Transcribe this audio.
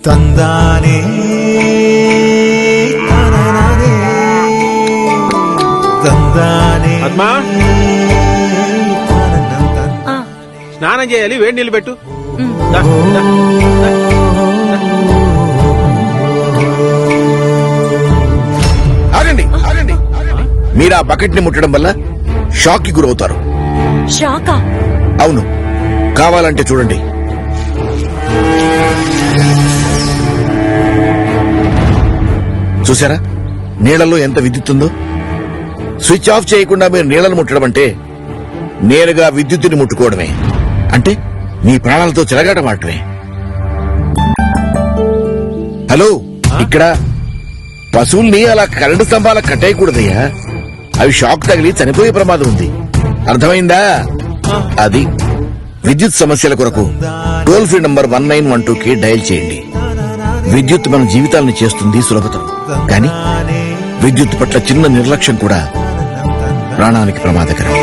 తందానే తననానే తందానే పద్మా స్నానం చేయాలి, వేడి నీళ్ళు పెట్టు. దా, దా, దా. ఆగండి ఆగండి మీరు ఆ బకెట్ ని ముట్టడం వల్ల షాక్ కి గురవుతారు. షాకా? అవును, కావాలంటే చూడండి. చూసారా నీళ్లలో ఎంత విద్యుత్ ఉందో? స్విచ్ ఆఫ్ చేయకుండా మీరు నీళ్లను ముట్టడం అంటే నేరుగా విద్యుత్తుని ముట్టుకోవడమే. అంటే మీ ప్రాణాలతో చెలగాటమాడటమే. హలో, ఇక్కడ పశువుల్ని అలా కరెంటు స్తంభాలకు కట్టేయకూడదయ్యా. అవి షాక్ తగిలి చనిపోయే ప్రమాదం ఉంది. అర్థమైందా? అది విద్యుత్ సమస్యల కొరకు టోల్ ఫ్రీ నంబర్ 1912కి డయల్ చేయండి. విద్యుత్ మన జీవితాలను చేస్తుంది సులభతం, కానీ విద్యుత్ పట్ల చిన్న నిర్లక్ష్యం కూడా ప్రాణానికి ప్రమాదకరం.